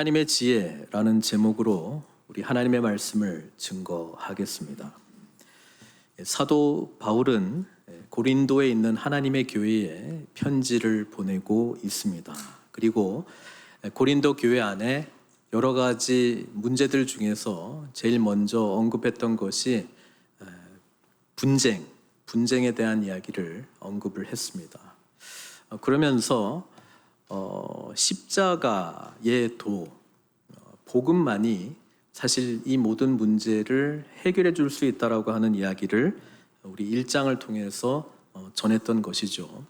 하나님의 지혜라는 제목으로 우리 하나님의 말씀을 증거하겠습니다. 사도 바울은 고린도에 있는 하나님의 교회에 편지를 보내고 있습니다. 그리고 고린도 교회 안에 여러 가지 문제들 중에서 제일 먼저 언급했던 것이 분쟁에 대한 이야기를 언급을 했습니다. 그러면서 십자가의 도, 복음만이 사실 이 모든 문제를 해결해 줄 수 있다라고 하는 이야기를 우리 1장을 통해서 전했던 것이죠.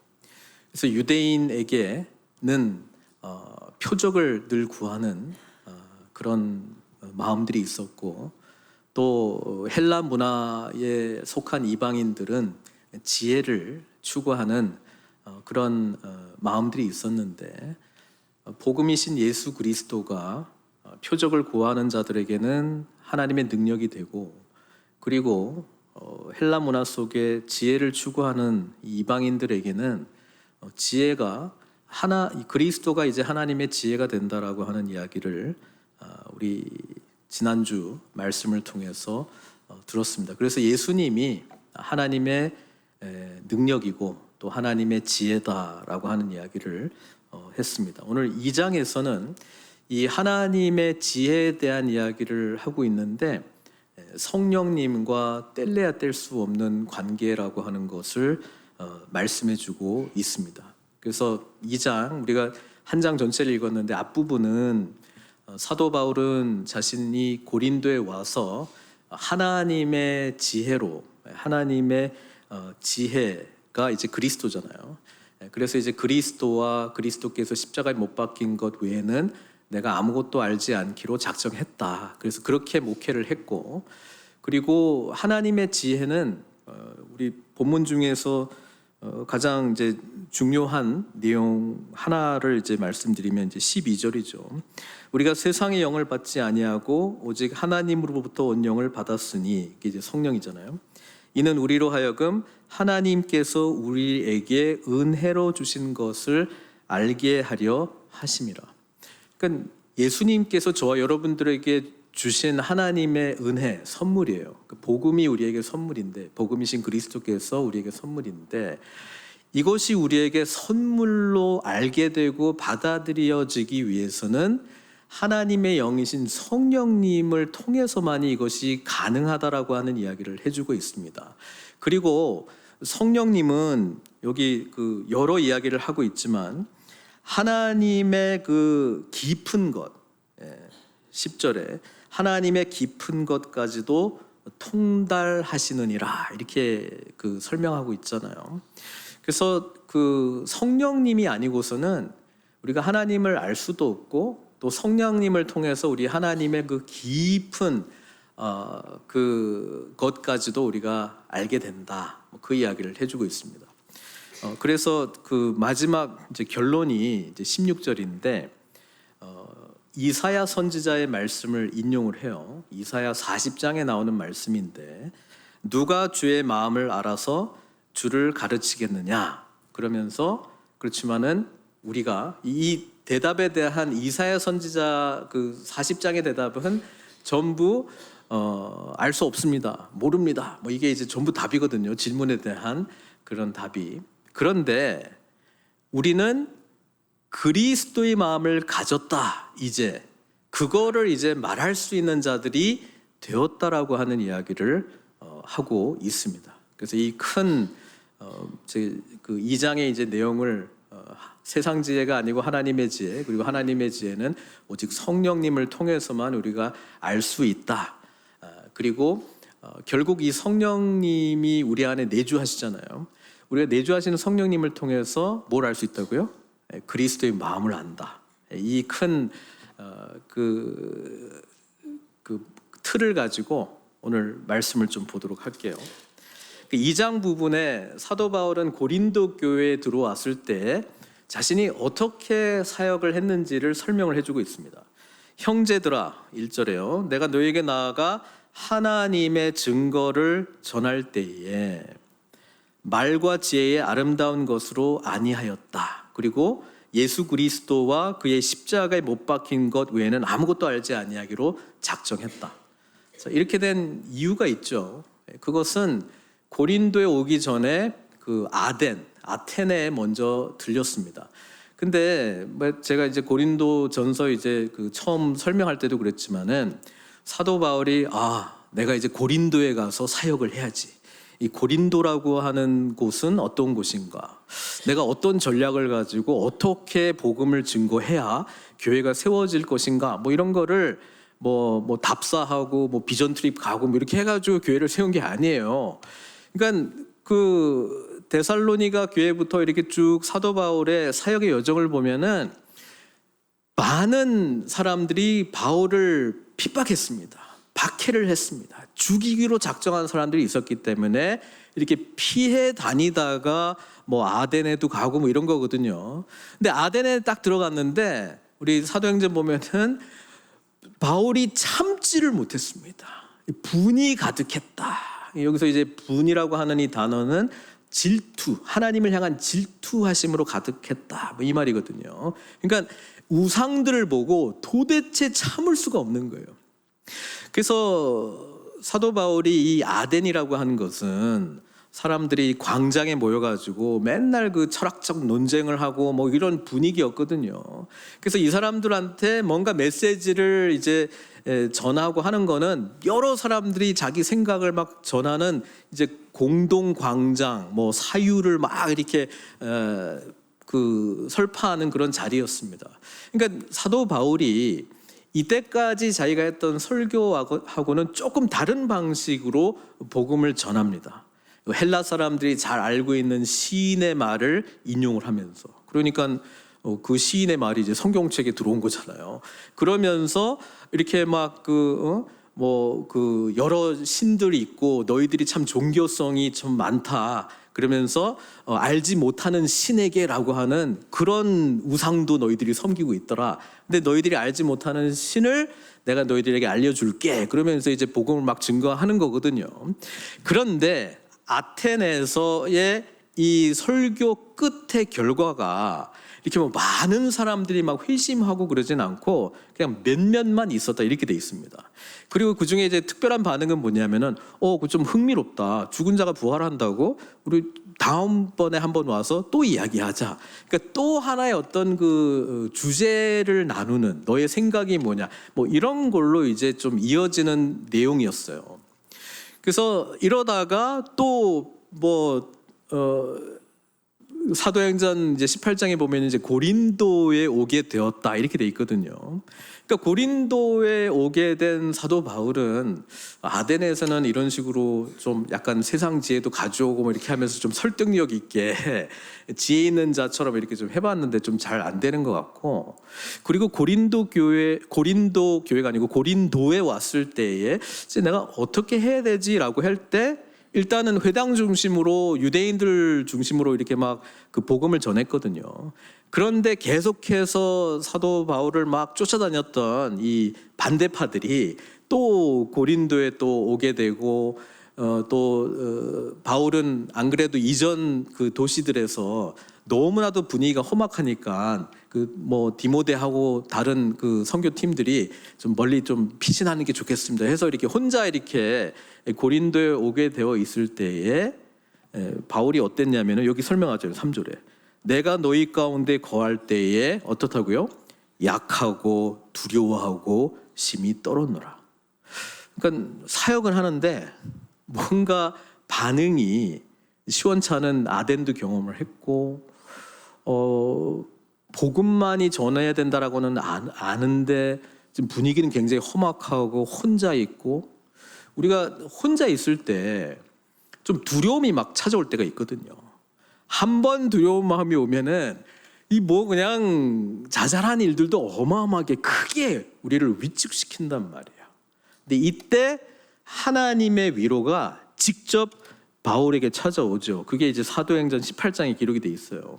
그래서 유대인에게는 표적을 늘 구하는 그런 마음들이 있었고, 또 헬라 문화에 속한 이방인들은 지혜를 추구하는 그런 마음들이 있었는데, 복음이신 예수 그리스도가 표적을 구하는 자들에게는 하나님의 능력이 되고, 그리고 헬라 문화 속에 지혜를 추구하는 이방인들에게는 지혜가 그리스도가 이제 하나님의 지혜가 된다라고 하는 이야기를 우리 지난주 말씀을 통해서 들었습니다. 그래서 예수님이 하나님의 능력이고 또 하나님의 지혜다라고 하는 이야기를 했습니다. 오늘 2장에서는 이 하나님의 지혜에 대한 이야기를 하고 있는데, 성령님과 뗄래야 뗄 수 없는 관계라고 하는 것을 말씀해 주고 있습니다. 그래서 2장, 우리가 한 장 전체를 읽었는데 앞부분은 사도 바울은 자신이 고린도에 와서 하나님의 지혜로, 하나님의 지혜가 이제 그리스도잖아요. 그래서 이제 그리스도와 그리스도께서 십자가에 못 박힌 것 외에는 내가 아무것도 알지 않기로 작정했다. 그래서 그렇게 목회를 했고, 그리고 하나님의 지혜는 우리 본문 중에서 가장 이제 중요한 내용 하나를 이제 말씀드리면 이제 12절이죠. 우리가 세상의 영을 받지 아니하고 오직 하나님으로부터 온 영을 받았으니, 이게 이제 성령이잖아요. 이는 우리로 하여금 하나님께서 우리에게 은혜로 주신 것을 알게 하려 하심이라. 그러니까 예수님께서 저와 여러분들에게 주신 하나님의 은혜, 선물이에요. 복음이 우리에게 선물인데, 복음이신 그리스도께서 우리에게 선물인데, 이것이 우리에게 선물로 알게 되고 받아들여지기 위해서는 하나님의 영이신 성령님을 통해서만이 이것이 가능하다라고 하는 이야기를 해주고 있습니다. 그리고 성령님은 여기 여러 이야기를 하고 있지만 하나님의 깊은 것, 10절에 하나님의 깊은 것까지도 통달하시느니라, 이렇게 설명하고 있잖아요. 그래서 성령님이 아니고서는 우리가 하나님을 알 수도 없고, 또 성령님을 통해서 우리 하나님의 깊은 것까지도 우리가 알게 된다, 그 이야기를 해주고 있습니다. 그래서 마지막 이제 결론이 이제 16절인데, 이사야 선지자의 말씀을 인용을 해요. 이사야 40장에 나오는 말씀인데, 누가 주의 마음을 알아서 주를 가르치겠느냐, 그러면서, 그렇지만은 우리가 이 대답에 대한 이사야 선지자 40장의 대답은 전부 알 수 없습니다, 모릅니다, 이게 이제 전부 답이거든요. 질문에 대한 그런 답이. 그런데 우리는 그리스도의 마음을 가졌다, 이제 그거를 이제 말할 수 있는 자들이 되었다라고 하는 이야기를 하고 있습니다. 그래서 이 큰 2장의 이제 내용을 세상 지혜가 아니고 하나님의 지혜, 그리고 하나님의 지혜는 오직 성령님을 통해서만 우리가 알 수 있다. 그리고 결국 이 성령님이 우리 안에 내주하시잖아요. 우리가 내주하시는 성령님을 통해서 뭘 알 수 있다고요? 그리스도의 마음을 안다. 이 큰 틀을 가지고 오늘 말씀을 좀 보도록 할게요. 2장 부분에 사도 바울은 고린도 교회에 들어왔을 때 자신이 어떻게 사역을 했는지를 설명을 해주고 있습니다. 형제들아, 1절에요. 내가 너에게 나아가 하나님의 증거를 전할 때에 말과 지혜의 아름다운 것으로 아니하였다. 그리고 예수 그리스도와 그의 십자가에 못 박힌 것 외에는 아무것도 알지 아니하기로 작정했다. 이렇게 된 이유가 있죠. 그것은 고린도에 오기 전에 그 아테네에 먼저 들렸습니다. 근데 제가 이제 고린도전서 이제 그 처음 설명할 때도 그랬지만은 사도 바울이 내가 이제 고린도에 가서 사역을 해야지. 이 고린도라고 하는 곳은 어떤 곳인가? 내가 어떤 전략을 가지고 어떻게 복음을 증거해야 교회가 세워질 것인가? 뭐 이런 거를 뭐 답사하고 뭐 비전 트립 가고 뭐 이렇게 해가지고 교회를 세운 게 아니에요. 그러니까 그 데살로니가 교회부터 이렇게 쭉 사도 바울의 사역의 여정을 보면은 많은 사람들이 바울을 핍박했습니다. 박해를 했습니다. 죽이기로 작정한 사람들이 있었기 때문에 이렇게 피해 다니다가 뭐 아덴에도 가고 뭐 이런 거거든요. 근데 아덴에 딱 들어갔는데 우리 사도행전 보면은 바울이 참지를 못했습니다. 분이 가득했다. 여기서 이제 분이라고 하는 이 단어는 질투, 하나님을 향한 질투하심으로 가득했다. 뭐 이 말이거든요. 그러니까 우상들을 보고 도대체 참을 수가 없는 거예요. 그래서 사도 바울이 이 아덴이라고 하는 것은 사람들이 광장에 모여가지고 맨날 그 철학적 논쟁을 하고 뭐 이런 분위기였거든요. 그래서 이 사람들한테 뭔가 메시지를 이제 전하고 하는 거는 여러 사람들이 자기 생각을 막 전하는 이제 공동 광장, 뭐 사유를 막 이렇게 그 설파하는 그런 자리였습니다. 그러니까 사도 바울이 이때까지 자기가 했던 설교하고는 조금 다른 방식으로 복음을 전합니다. 헬라 사람들이 잘 알고 있는 시인의 말을 인용을 하면서, 그러니까 그 시인의 말이 이제 성경책에 들어온 거잖아요. 그러면서 이렇게 막 그 여러 신들이 있고 너희들이 참 종교성이 좀 많다. 그러면서 알지 못하는 신에게라고 하는 그런 우상도 너희들이 섬기고 있더라. 근데 너희들이 알지 못하는 신을 내가 너희들에게 알려줄게. 그러면서 이제 복음을 막 증거하는 거거든요. 그런데 아테네에서의 이 설교 끝의 결과가 이렇게 뭐 많은 사람들이 막 회심하고 그러진 않고 그냥 몇몇만 있었다 이렇게 돼 있습니다. 그리고 그 중에 이제 특별한 반응은 뭐냐면은 그거 좀 흥미롭다. 죽은 자가 부활한다고? 우리 다음번에 한번 와서 또 이야기하자. 그러니까 또 하나의 어떤 그 주제를 나누는, 너의 생각이 뭐냐, 뭐 이런 걸로 이제 좀 이어지는 내용이었어요. 그래서 이러다가 또 사도행전 이제 18장에 보면 이제 고린도에 오게 되었다 이렇게 돼 있거든요. 그러니까 고린도에 오게 된 사도 바울은 아덴에서는 이런 식으로 좀 약간 세상 지혜도 가져오고 뭐 이렇게 하면서 좀 설득력 있게 지혜 있는 자처럼 이렇게 좀 해봤는데 좀 잘 안 되는 것 같고, 그리고 고린도가 아니고 고린도에 왔을 때에 이제 내가 어떻게 해야 되지라고 할 때 일단은 회당 중심으로 유대인들 중심으로 이렇게 막 그 복음을 전했거든요. 그런데 계속해서 사도 바울을 막 쫓아다녔던 이 반대파들이 또 고린도에 또 오게 되고 바울은 안 그래도 이전 그 도시들에서 너무나도 분위기가 험악하니까 디모데하고 다른 그 선교팀들이 좀 멀리 좀 피신하는 게 좋겠습니다 해서 이렇게 혼자 이렇게 고린도에 오게 되어 있을 때에 바울이 어땠냐면은 여기 설명하죠. 3절에 내가 너희 가운데 거할 때에 어떻다고요? 약하고 두려워하고 심히 떨었노라. 그러니까 사역을 하는데 뭔가 반응이 시원찮은 아덴도 경험을 했고 복음만이 전해야 된다라고는 아는데 지금 분위기는 굉장히 험악하고 혼자 있고, 우리가 혼자 있을 때 좀 두려움이 막 찾아올 때가 있거든요. 한 번 두려운 마음이 오면은 그냥 자잘한 일들도 어마어마하게 크게 우리를 위축시킨단 말이에요. 근데 이때 하나님의 위로가 직접 바울에게 찾아오죠. 그게 이제 사도행전 18장에 기록이 돼 있어요.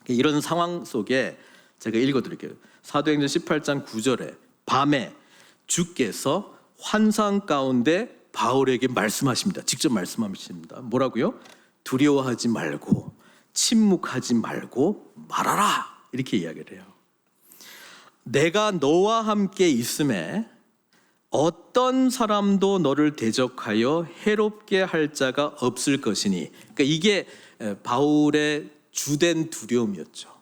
이런 상황 속에 제가 읽어드릴게요. 사도행전 18장 9절에 밤에 주께서 환상 가운데 바울에게 말씀하십니다. 직접 말씀하십니다. 뭐라고요? 두려워하지 말고 침묵하지 말고 말하라. 이렇게 이야기를 해요. 내가 너와 함께 있음에 어떤 사람도 너를 대적하여 해롭게 할 자가 없을 것이니. 그러니까 이게 바울의 주된 두려움이었죠.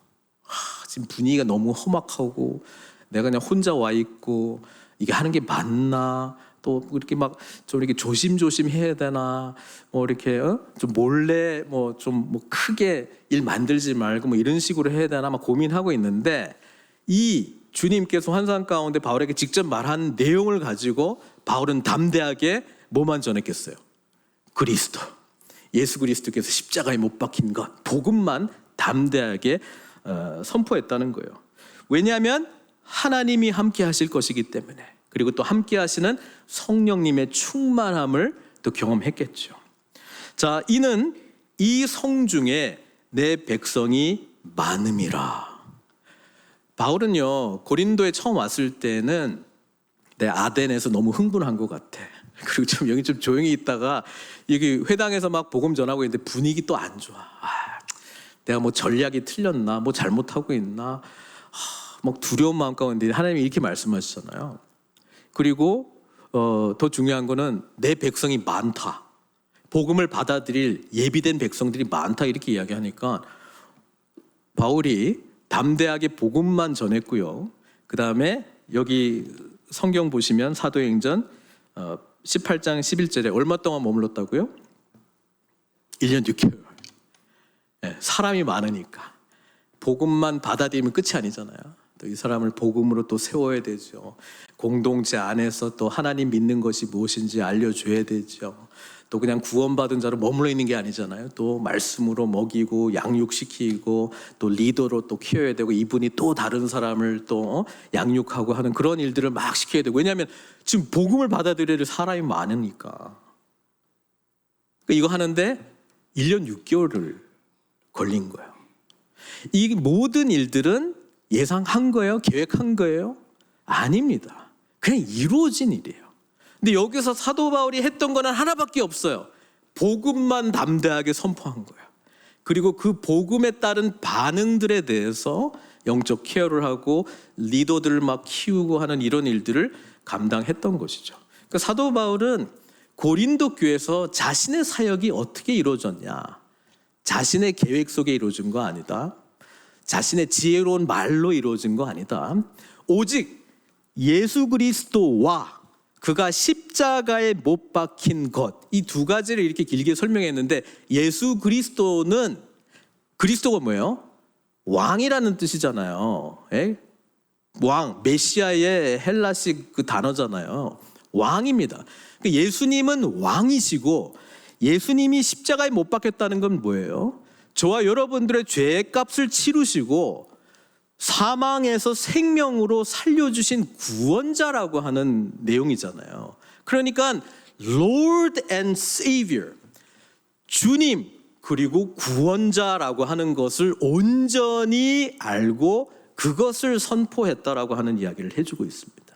지금 분위기가 너무 험악하고 내가 그냥 혼자 와 있고 이게 하는 게 맞나? 또 이렇게 막 좀 이렇게 조심조심 해야 되나? 뭐 이렇게 좀 몰래 좀 크게 일 만들지 말고 뭐 이런 식으로 해야 되나? 막 고민하고 있는데 이 주님께서 환상 가운데 바울에게 직접 말한 내용을 가지고 바울은 담대하게 뭐만 전했겠어요? 그리스도, 예수 그리스도께서 십자가에 못 박힌 것, 복음만 담대하게 선포했다는 거예요. 왜냐하면 하나님이 함께 하실 것이기 때문에, 그리고 또 함께 하시는 성령님의 충만함을 또 경험했겠죠. 자, 이는 이 성중에 내 백성이 많음이라. 바울은요, 고린도에 처음 왔을 때는 내 아덴에서 너무 흥분한 것 같아. 그리고 좀 여기 좀 조용히 있다가 여기 회당에서 막 복음 전하고 있는데 분위기 또 안 좋아. 내가 뭐 전략이 틀렸나, 뭐 잘못하고 있나, 막 두려운 마음 가운데 하나님이 이렇게 말씀하시잖아요. 그리고 더 중요한 거는 내 백성이 많다, 복음을 받아들일 예비된 백성들이 많다, 이렇게 이야기하니까 바울이 담대하게 복음만 전했고요. 그 다음에 여기 성경 보시면 사도행전 18장 11절에 얼마 동안 머물렀다고요? 1년 6개월. 사람이 많으니까 복음만 받아들이면 끝이 아니잖아요. 또 이 사람을 복음으로 또 세워야 되죠. 공동체 안에서 또 하나님 믿는 것이 무엇인지 알려줘야 되죠. 또 그냥 구원받은 자로 머물러 있는 게 아니잖아요. 또 말씀으로 먹이고 양육시키고 또 리더로 또 키워야 되고, 이분이 또 다른 사람을 또 양육하고 하는 그런 일들을 막 시켜야 되고. 왜냐하면 지금 복음을 받아들일 사람이 많으니까. 그러니까 이거 하는데 1년 6개월을 걸린 거예요. 이 모든 일들은 예상한 거예요? 계획한 거예요? 아닙니다. 그냥 이루어진 일이에요. 근데 여기서 사도 바울이 했던 거는 하나밖에 없어요. 복음만 담대하게 선포한 거예요. 그리고 그 복음에 따른 반응들에 대해서 영적 케어를 하고 리더들을 막 키우고 하는 이런 일들을 감당했던 것이죠. 그러니까 사도 바울은 고린도 교회에서 자신의 사역이 어떻게 이루어졌냐, 자신의 계획 속에 이루어진 거 아니다, 자신의 지혜로운 말로 이루어진 거 아니다, 오직 예수 그리스도와 그가 십자가에 못 박힌 것, 이 두 가지를 이렇게 길게 설명했는데, 예수 그리스도는, 그리스도가 뭐예요? 왕이라는 뜻이잖아요. 왕, 메시아의 헬라식 그 단어잖아요. 왕입니다. 예수님은 왕이시고, 예수님이 십자가에 못 박혔다는 건 뭐예요? 저와 여러분들의 죄의 값을 치르시고 사망에서 생명으로 살려주신 구원자라고 하는 내용이잖아요. 그러니까 Lord and Savior, 주님 그리고 구원자라고 하는 것을 온전히 알고 그것을 선포했다라고 하는 이야기를 해주고 있습니다.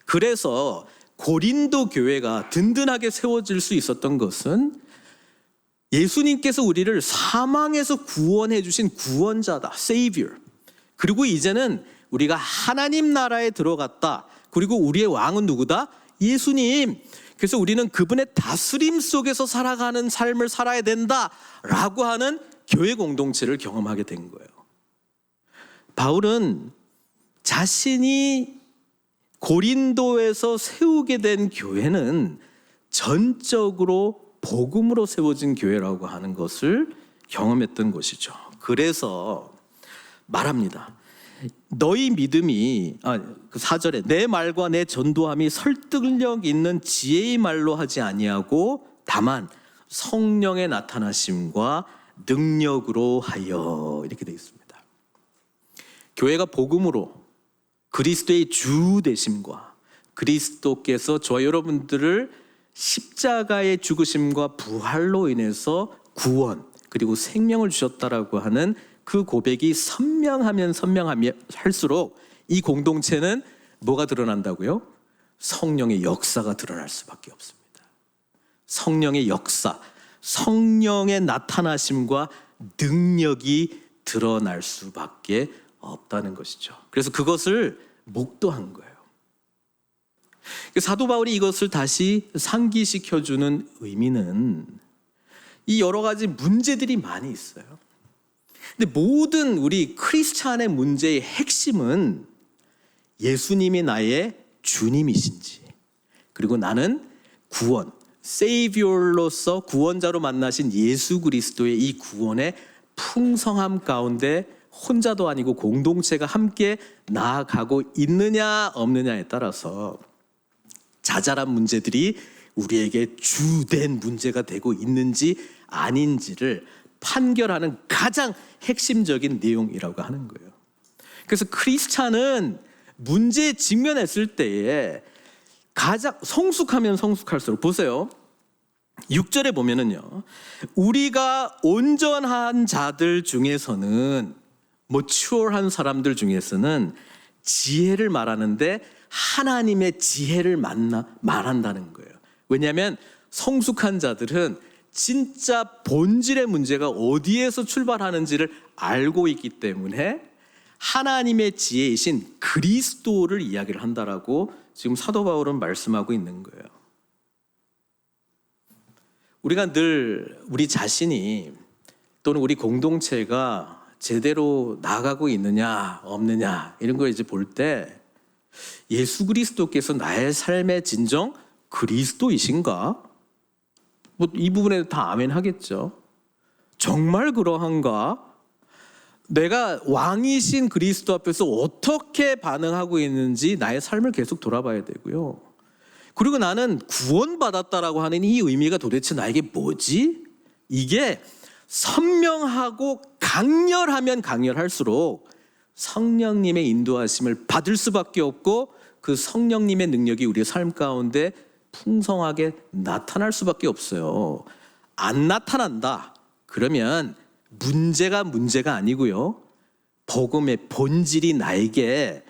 그래서 고린도 교회가 든든하게 세워질 수 있었던 것은 예수님께서 우리를 사망에서 구원해 주신 구원자다, Savior. 그리고 이제는 우리가 하나님 나라에 들어갔다. 그리고 우리의 왕은 누구다? 예수님. 그래서 우리는 그분의 다스림 속에서 살아가는 삶을 살아야 된다라고 하는 교회 공동체를 경험하게 된 거예요. 바울은 자신이 고린도에서 세우게 된 교회는 전적으로 복음으로 세워진 교회라고 하는 것을 경험했던 것이죠. 그래서 말합니다. 너희 믿음이, 그 4절에 내 말과 내 전도함이 설득력 있는 지혜의 말로 하지 아니하고 다만 성령의 나타나심과 능력으로 하여, 이렇게 되어 있습니다. 교회가 복음으로 그리스도의 주 되심과 그리스도께서 저와 여러분들을 십자가의 죽으심과 부활로 인해서 구원 그리고 생명을 주셨다라고 하는 그 고백이 선명하면 할수록 이 공동체는 뭐가 드러난다고요? 성령의 역사가 드러날 수밖에 없습니다. 성령의 역사, 성령의 나타나심과 능력이 드러날 수밖에 없다는 것이죠. 그래서 그것을 목도한 거예요. 사도 바울이 이것을 다시 상기시켜주는 의미는 이 여러 가지 문제들이 많이 있어요. 근데 모든 우리 크리스찬의 문제의 핵심은 예수님이 나의 주님이신지, 그리고 나는 구원, 세이비어로서 구원자로 만나신 예수 그리스도의 이 구원의 풍성함 가운데 혼자도 아니고 공동체가 함께 나아가고 있느냐 없느냐에 따라서 자잘한 문제들이 우리에게 주된 문제가 되고 있는지 아닌지를 판결하는 가장 핵심적인 내용이라고 하는 거예요. 그래서 크리스찬은 문제에 직면했을 때에 가장 성숙하면 성숙할수록, 보세요, 6절에 보면은요, 우리가 온전한 자들 중에서는, 추월한 사람들 중에서는 지혜를 말하는데 하나님의 지혜를 말한다는 거예요. 왜냐하면 성숙한 자들은 진짜 본질의 문제가 어디에서 출발하는지를 알고 있기 때문에 하나님의 지혜이신 그리스도를 이야기를 한다라고 지금 사도 바울은 말씀하고 있는 거예요. 우리가 늘 우리 자신이 또는 우리 공동체가 제대로 나아가고 있느냐 없느냐 이런 걸 이제 볼 때 예수 그리스도께서 나의 삶의 진정 그리스도이신가? 이 부분에 다 아멘 하겠죠. 정말 그러한가? 내가 왕이신 그리스도 앞에서 어떻게 반응하고 있는지 나의 삶을 계속 돌아봐야 되고요. 그리고 나는 구원받았다라고 하는 이 의미가 도대체 나에게 뭐지? 이게 선명하고 강렬하면 강렬할수록 성령님의 인도하심을 받을 수밖에 없고 그 성령님의 능력이 우리의 삶 가운데 풍성하게 나타날 수밖에 없어요. 안 나타난다 그러면 문제가 아니고요, 복음의 본질이 나에게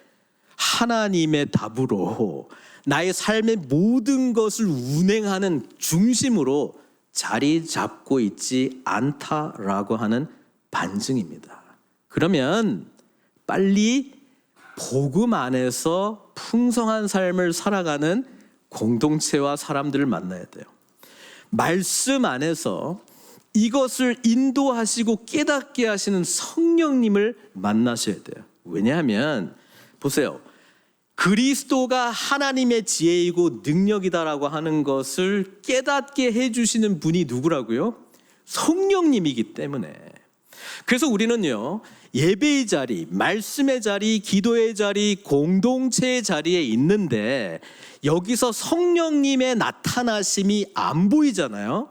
하나님의 답으로 나의 삶의 모든 것을 운행하는 중심으로 자리 잡고 있지 않다라고 하는 반증입니다. 그러면 빨리 복음 안에서 풍성한 삶을 살아가는 공동체와 사람들을 만나야 돼요. 말씀 안에서 이것을 인도하시고 깨닫게 하시는 성령님을 만나셔야 돼요. 왜냐하면 보세요, 그리스도가 하나님의 지혜이고 능력이다라고 하는 것을 깨닫게 해주시는 분이 누구라고요? 성령님이기 때문에. 그래서 우리는요, 예배의 자리, 말씀의 자리, 기도의 자리, 공동체의 자리에 있는데 여기서 성령님의 나타나심이 안 보이잖아요.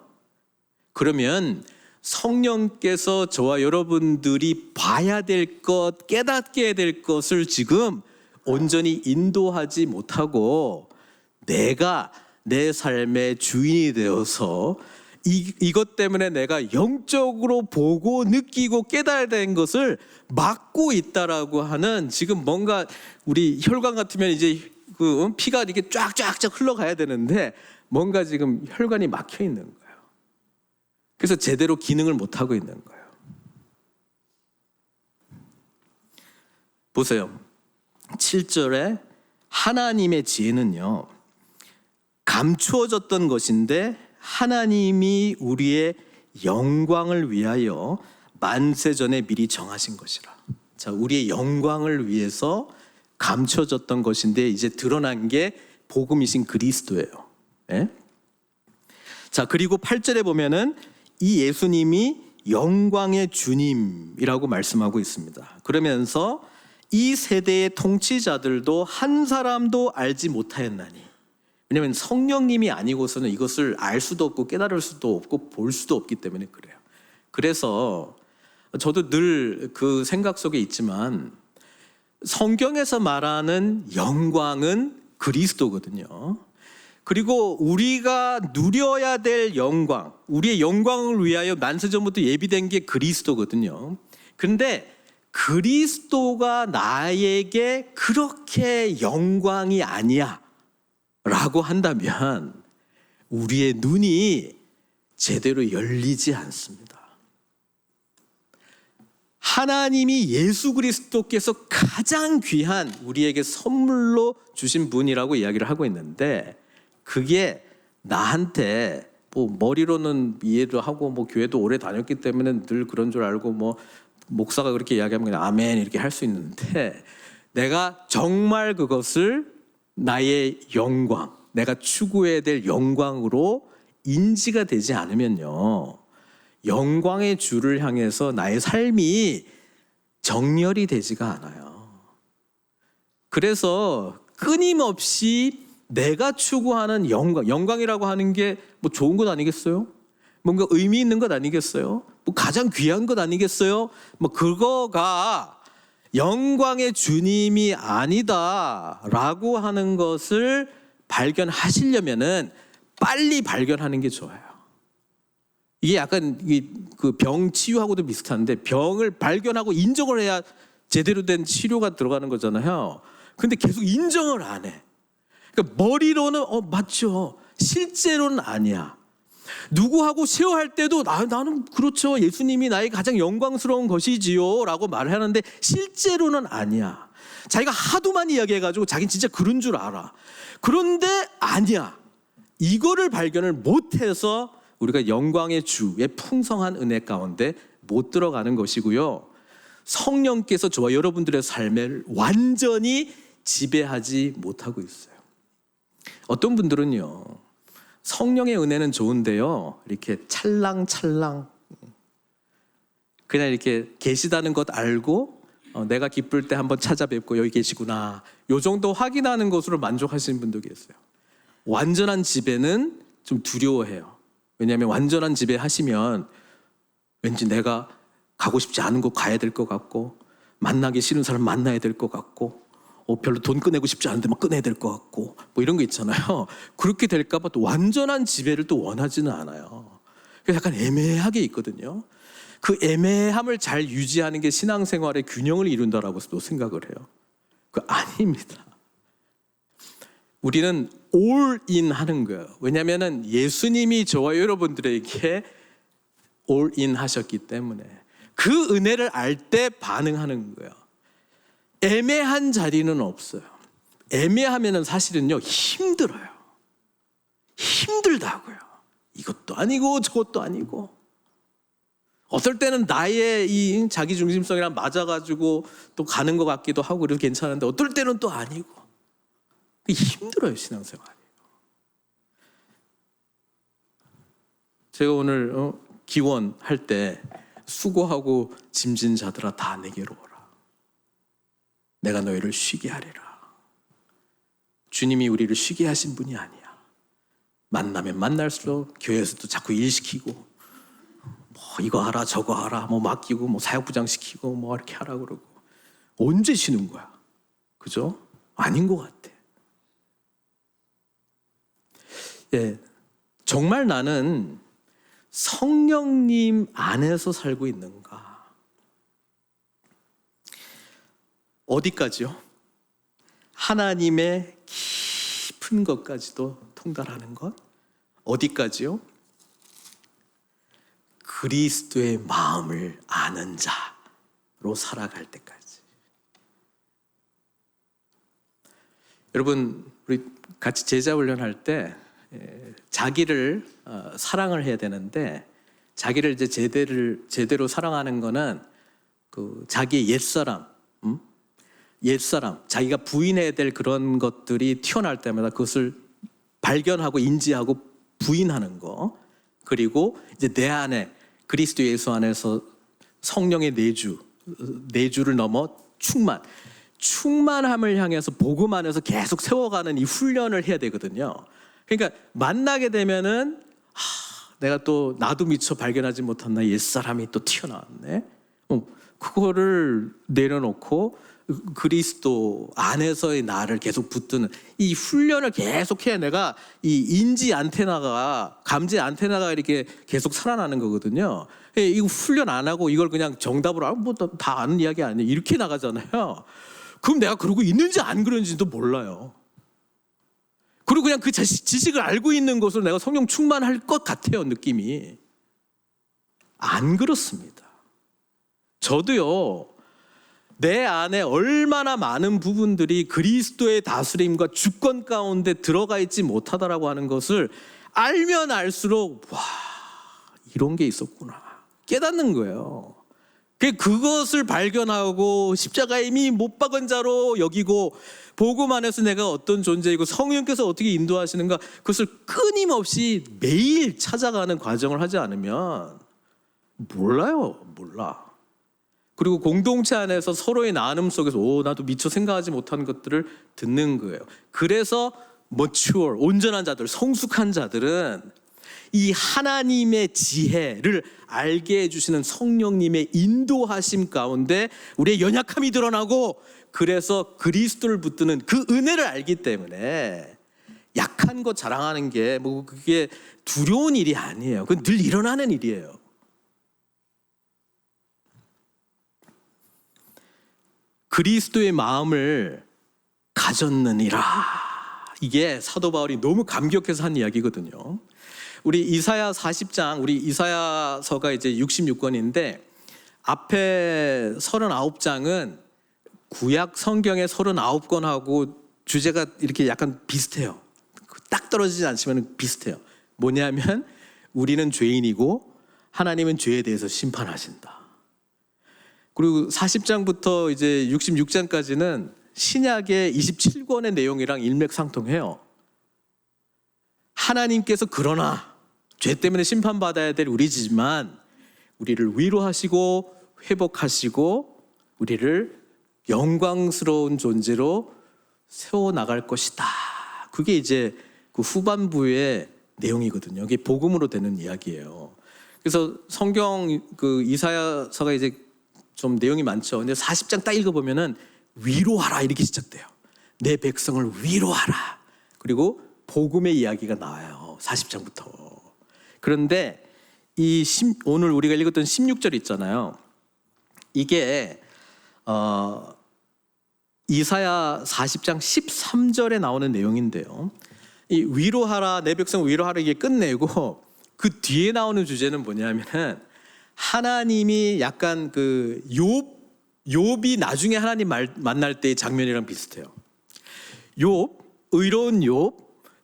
그러면 성령께서 저와 여러분들이 봐야 될 것, 깨닫게 될 것을 지금 온전히 인도하지 못하고 내가 내 삶의 주인이 되어서 이것 때문에 내가 영적으로 보고 느끼고 깨달아야 되는 것을 막고 있다라고 하는, 지금 뭔가 우리 혈관 같으면 이제 그 피가 이렇게 쫙쫙쫙 흘러가야 되는데 뭔가 지금 혈관이 막혀 있는 거예요. 그래서 제대로 기능을 못 하고 있는 거예요. 보세요. 7절에 하나님의 지혜는요, 감추어졌던 것인데 하나님이 우리의 영광을 위하여 만세전에 미리 정하신 것이라. 자, 우리의 영광을 위해서 감춰졌던 것인데 이제 드러난 게 복음이신 그리스도예요. 예? 자, 그리고 8절에 보면은 이 예수님이 영광의 주님이라고 말씀하고 있습니다. 그러면서 이 세대의 통치자들도 한 사람도 알지 못하였나니, 왜냐하면 성령님이 아니고서는 이것을 알 수도 없고 깨달을 수도 없고 볼 수도 없기 때문에 그래요. 그래서 저도 늘 그 생각 속에 있지만 성경에서 말하는 영광은 그리스도거든요. 그리고 우리가 누려야 될 영광, 우리의 영광을 위하여 만세전부터 예비된 게 그리스도거든요. 그런데 그리스도가 나에게 그렇게 영광이 아니야 라고 한다면 우리의 눈이 제대로 열리지 않습니다. 하나님이 예수 그리스도께서 가장 귀한 우리에게 선물로 주신 분이라고 이야기를 하고 있는데, 그게 나한테 뭐 머리로는 이해도 하고 뭐 교회도 오래 다녔기 때문에 늘 그런 줄 알고 뭐 목사가 그렇게 이야기하면 그냥 아멘 이렇게 할 수 있는데, 내가 정말 그것을 나의 영광, 내가 추구해야 될 영광으로 인지가 되지 않으면요, 영광의 주를 향해서 나의 삶이 정렬이 되지가 않아요. 그래서 끊임없이 내가 추구하는 영광이라고 하는 게 뭐 좋은 것 아니겠어요? 뭔가 의미 있는 것 아니겠어요? 뭐 가장 귀한 것 아니겠어요? 뭐 그거가 영광의 주님이 아니다라고 하는 것을 발견하시려면은 빨리 발견하는 게 좋아요. 이게 약간 그 병 치유하고도 비슷한데, 병을 발견하고 인정을 해야 제대로 된 치료가 들어가는 거잖아요. 근데 계속 인정을 안 해. 그러니까 머리로는 맞죠. 실제로는 아니야. 누구하고 쉐어할 때도 나는 그렇죠. 예수님이 나의 가장 영광스러운 것이지요 라고 말을 하는데 실제로는 아니야. 자기가 하도 많이 이야기해가지고 자기는 진짜 그런 줄 알아. 그런데 아니야. 이거를 발견을 못해서 우리가 영광의 주의 풍성한 은혜 가운데 못 들어가는 것이고요, 성령께서 저와 여러분들의 삶을 완전히 지배하지 못하고 있어요. 어떤 분들은요, 성령의 은혜는 좋은데요, 이렇게 찰랑찰랑 그냥 이렇게 계시다는 것 알고 내가 기쁠 때 한번 찾아뵙고 여기 계시구나, 요 정도 확인하는 것으로 만족하시는 분도 계세요. 완전한 지배는 좀 두려워해요. 왜냐하면 완전한 지배 하시면 왠지 내가 가고 싶지 않은 곳 가야 될 것 같고, 만나기 싫은 사람 만나야 될 것 같고, 별로 돈 꺼내고 싶지 않은데 막 꺼내야 될 것 같고, 뭐 이런 거 있잖아요. 그렇게 될까 봐 또 완전한 지배를 또 원하지는 않아요. 그래서 약간 애매하게 있거든요. 그 애매함을 잘 유지하는 게 신앙생활의 균형을 이룬다라고도 생각을 해요. 그 아닙니다. 우리는 올인 하는 거예요. 왜냐하면 예수님이 저와 여러분들에게 올인 하셨기 때문에 그 은혜를 알 때 반응하는 거예요. 애매한 자리는 없어요. 애매하면 사실은요, 힘들어요. 힘들다고요. 이것도 아니고 저것도 아니고. 어떨 때는 나의 이 자기중심성이랑 맞아가지고 또 가는 것 같기도 하고 그래도 괜찮은데, 어떨 때는 또 아니고. 힘들어요, 신앙생활이. 제가 오늘 기원할 때 수고하고 짐진 자들아 다 내게로 오라. 내가 너희를 쉬게 하리라. 주님이 우리를 쉬게 하신 분이 아니야. 만나면 만날수록 교회에서도 자꾸 일시키고, 뭐 이거 하라 저거 하라 뭐 맡기고, 뭐 사역부장 시키고 뭐 이렇게 하라 그러고. 언제 쉬는 거야? 그죠? 아닌 것 같아. 예, 정말 나는 성령님 안에서 살고 있는가? 어디까지요? 하나님의 깊은 것까지도 통달하는 것? 어디까지요? 그리스도의 마음을 아는 자로 살아갈 때까지. 여러분, 우리 같이 제자 훈련할 때 자기를 사랑을 해야 되는데, 자기를 이제 제대로 사랑하는 거는 그 자기의 옛사람, 자기가 부인해야 될 그런 것들이 튀어나올 때마다 그것을 발견하고 인지하고 부인하는 거, 그리고 이제 내 안에 그리스도 예수 안에서 성령의 내주를 넘어 충만함을 향해서 복음 안에서 계속 세워가는 이 훈련을 해야 되거든요. 그러니까 만나게 되면은 내가 또 나도 미처 발견하지 못한 나의 옛사람이 또 튀어나왔네. 그거를 내려놓고 그리스도 안에서의 나를 계속 붙드는 이 훈련을 계속해야 내가 이 인지 안테나가, 감지 안테나가 이렇게 계속 살아나는 거거든요. 이거 훈련 안 하고 이걸 그냥 정답으로 뭐 다 아는 이야기 아니에요, 이렇게 나가잖아요. 그럼 내가 그러고 있는지 안 그런지도 몰라요. 그리고 그냥 그 지식을 알고 있는 것으로 내가 성령 충만할 것 같아요, 느낌이. 안 그렇습니다. 저도요, 내 안에 얼마나 많은 부분들이 그리스도의 다스림과 주권 가운데 들어가 있지 못하다라고 하는 것을 알면 알수록 와, 이런 게 있었구나 깨닫는 거예요. 그것을 발견하고 십자가에 이미 못 박은 자로 여기고 복음 안에서 내가 어떤 존재이고 성령께서 어떻게 인도하시는가, 그것을 끊임없이 매일 찾아가는 과정을 하지 않으면 몰라. 그리고 공동체 안에서 서로의 나눔 속에서 나도 미처 생각하지 못한 것들을 듣는 거예요. 그래서 mature, 온전한 자들, 성숙한 자들은 이 하나님의 지혜를 알게 해주시는 성령님의 인도하심 가운데 우리의 연약함이 드러나고, 그래서 그리스도를 붙드는 그 은혜를 알기 때문에 약한 것 자랑하는 게 그게 두려운 일이 아니에요. 그건 늘 일어나는 일이에요. 그리스도의 마음을 가졌느니라, 이게 사도 바울이 너무 감격해서 한 이야기거든요. 우리 이사야 40장, 우리 이사야서가 이제 66권인데 앞에 39장은 구약 성경의 39권하고 주제가 이렇게 약간 비슷해요. 딱 떨어지지 않지만 비슷해요. 뭐냐면 우리는 죄인이고 하나님은 죄에 대해서 심판하신다. 그리고 40장부터 이제 66장까지는 신약의 27권의 내용이랑 일맥상통해요. 하나님께서 그러나 죄 때문에 심판받아야 될 우리지만 우리를 위로하시고 회복하시고 우리를 영광스러운 존재로 세워나갈 것이다. 그게 이제 그 후반부의 내용이거든요. 이게 복음으로 되는 이야기예요. 그래서 성경 그 이사야서가 이제 좀 내용이 많죠. 근데 40장 딱 읽어보면은 위로하라 이렇게 시작돼요. 내 백성을 위로하라. 그리고 복음의 이야기가 나와요. 40장부터. 그런데 오늘 우리가 읽었던 16절 있잖아요. 이게 이사야 40장 13절에 나오는 내용인데요. 이 위로하라, 내 백성 위로하라 이게 끝내고 그 뒤에 나오는 주제는 뭐냐면은 하나님이 약간 그 욥이 나중에 하나님 만날 때의 장면이랑 비슷해요. 의로운 욥,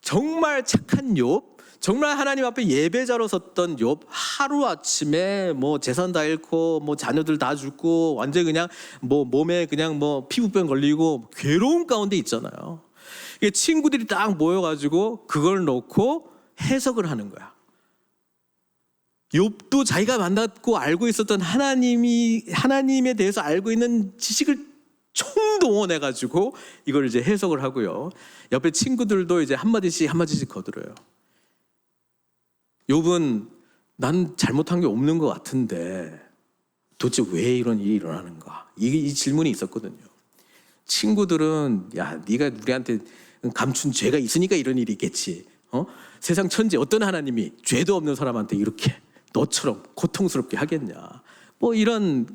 정말 착한 욥, 정말 하나님 앞에 예배자로 섰던 욥, 하루아침에 재산 다 잃고 자녀들 다 죽고 완전히 그냥 몸에 그냥 피부병 걸리고 괴로운 가운데 있잖아요. 친구들이 딱 모여가지고 그걸 놓고 해석을 하는 거야. 욥도 자기가 만났고 알고 있었던 하나님에 대해서 알고 있는 지식을 총동원해가지고 이걸 이제 해석을 하고요. 옆에 친구들도 이제 한마디씩 거들어요. 욥은 난 잘못한 게 없는 것 같은데 도대체 왜 이런 일이 일어나는가? 이 질문이 있었거든요. 친구들은 야, 네가 우리한테 감춘 죄가 있으니까 이런 일이 있겠지. 세상 천지 어떤 하나님이 죄도 없는 사람한테 이렇게 너처럼 고통스럽게 하겠냐? 이런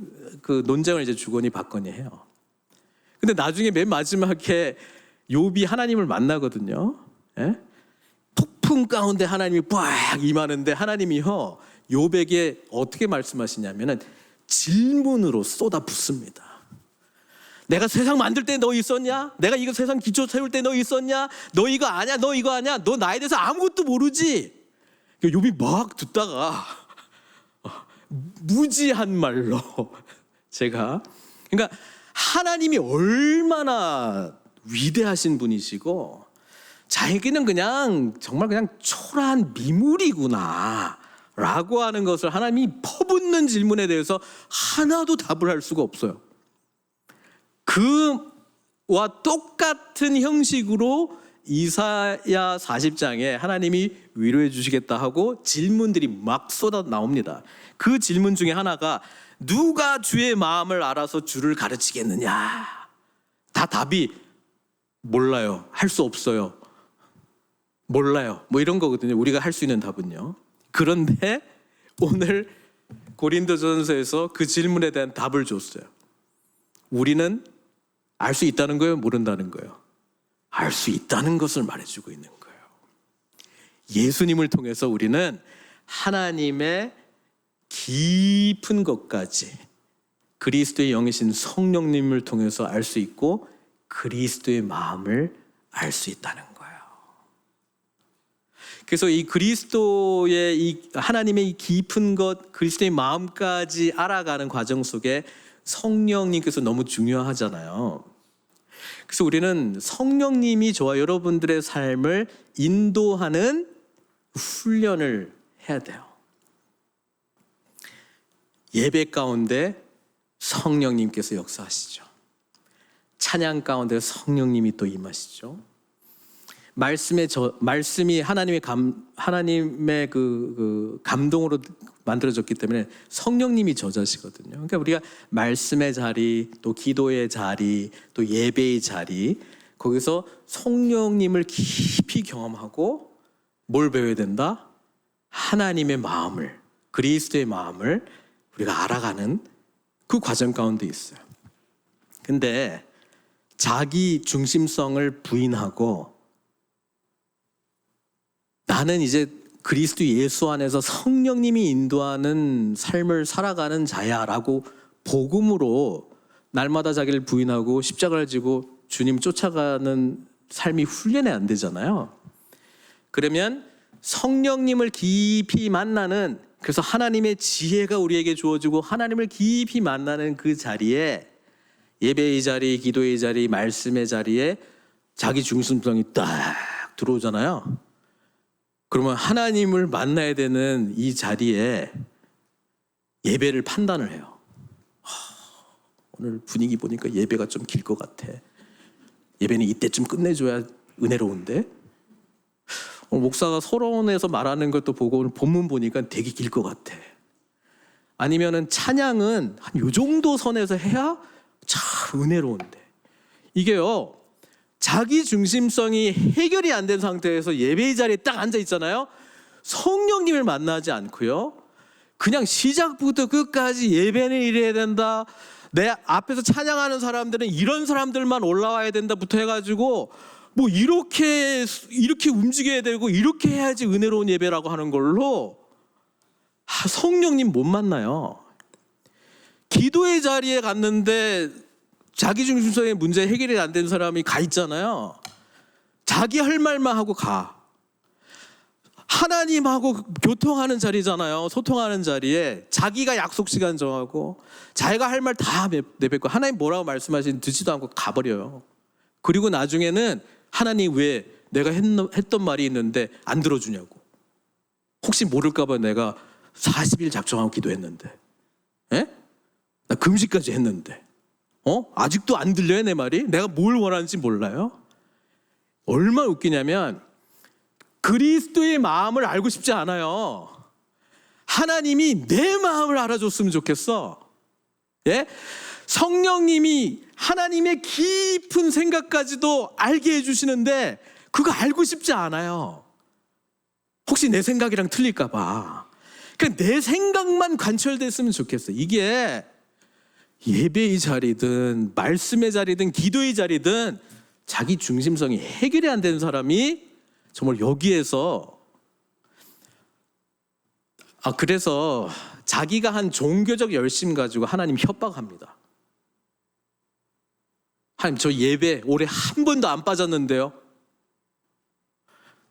그 논쟁을 이제 주거니 받거니 해요. 근데 나중에 맨 마지막에 욥이 하나님을 만나거든요. 예? 폭풍 가운데 하나님이 빡 임하는데 하나님이요 욥에게 어떻게 말씀하시냐면은 질문으로 쏟아붓습니다. 내가 세상 만들 때 너 있었냐? 내가 이거 세상 기초 세울 때 너 있었냐? 너 이거 아냐? 너 이거 아냐? 너 나에 대해서 아무것도 모르지? 욥이 막 듣다가 무지한 말로 그러니까 하나님이 얼마나 위대하신 분이시고 자기는 그냥 정말 그냥 초라한 미물이구나 라고 하는 것을 하나님이 퍼붓는 질문에 대해서 하나도 답을 할 수가 없어요. 그와 똑같은 형식으로 이사야 40장에 하나님이 위로해 주시겠다 하고 질문들이 막 쏟아 나옵니다. 그 질문 중에 하나가 누가 주의 마음을 알아서 주를 가르치겠느냐? 다 답이 몰라요. 할 수 없어요. 몰라요. 이런 거거든요. 우리가 할 수 있는 답은요. 그런데 오늘 고린도전서에서 그 질문에 대한 답을 줬어요. 우리는 알 수 있다는 거예요? 모른다는 거예요? 알 수 있다는 것을 말해주고 있는 거예요. 예수님을 통해서 우리는 하나님의 깊은 것까지 그리스도의 영이신 성령님을 통해서 알 수 있고 그리스도의 마음을 알 수 있다는 거예요. 그래서 이 그리스도의 이 하나님의 이 깊은 것, 그리스도의 마음까지 알아가는 과정 속에 성령님께서 너무 중요하잖아요. 그래서 우리는 성령님이 저와 여러분들의 삶을 인도하는 훈련을 해야 돼요. 예배 가운데 성령님께서 역사하시죠. 찬양 가운데 성령님이 또 임하시죠. 말씀이 하나님의 감동으로 만들어졌기 때문에 성령님이 저자시거든요. 그러니까 우리가 말씀의 자리, 또 기도의 자리, 또 예배의 자리, 거기서 성령님을 깊이 경험하고 뭘 배워야 된다? 하나님의 마음을, 그리스도의 마음을 우리가 알아가는 그 과정 가운데 있어요. 근데 자기 중심성을 부인하고 나는 이제 그리스도 예수 안에서 성령님이 인도하는 삶을 살아가는 자야라고 복음으로 날마다 자기를 부인하고 십자가를 지고 주님 쫓아가는 삶이 훈련이 안 되잖아요. 그러면 성령님을 깊이 만나는, 그래서 하나님의 지혜가 우리에게 주어지고 하나님을 깊이 만나는 그 자리에, 예배의 자리, 기도의 자리, 말씀의 자리에 자기 중심성이 딱 들어오잖아요. 그러면 하나님을 만나야 되는 이 자리에 예배를 판단을 해요. 오늘 분위기 보니까 예배가 좀 길 것 같아. 예배는 이때쯤 끝내줘야 은혜로운데. 오늘 목사가 서론에서 말하는 것도 보고 오늘 본문 보니까 되게 길 것 같아. 아니면은 찬양은 한 요 정도 선에서 해야 참 은혜로운데. 이게요, 자기 중심성이 해결이 안 된 상태에서 예배의 자리에 딱 앉아 있잖아요. 성령님을 만나지 않고요, 그냥 시작부터 끝까지 예배는 이래야 된다, 내 앞에서 찬양하는 사람들은 이런 사람들만 올라와야 된다부터 해가지고 뭐 이렇게 움직여야 되고 이렇게 해야지 은혜로운 예배라고 하는 걸로 성령님 못 만나요. 기도의 자리에 갔는데 자기 중심성의 문제 해결이 안 된 사람이 가 있잖아요. 자기 할 말만 하고 가. 하나님하고 교통하는 자리잖아요. 소통하는 자리에 자기가 약속 시간 정하고 자기가 할 말 다 내뱉고 하나님 뭐라고 말씀하시는지 듣지도 않고 가버려요. 그리고 나중에는 하나님 왜 내가 했던 말이 있는데 안 들어주냐고. 혹시 모를까 봐 내가 40일 작정하고 기도했는데, 나 금식까지 했는데 아직도 안 들려요 내 말이? 내가 뭘 원하는지 몰라요? 얼마나 웃기냐면 그리스도의 마음을 알고 싶지 않아요. 하나님이 내 마음을 알아줬으면 좋겠어. 예? 성령님이 하나님의 깊은 생각까지도 알게 해주시는데 그거 알고 싶지 않아요. 혹시 내 생각이랑 틀릴까 봐. 그러니까 내 생각만 관철됐으면 좋겠어. 이게 예배의 자리든 말씀의 자리든 기도의 자리든 자기 중심성이 해결이 안 되는 사람이 정말 여기에서 그래서 자기가 한 종교적 열심 가지고 하나님 협박합니다. 하나님 저 예배 올해 한 번도 안 빠졌는데요.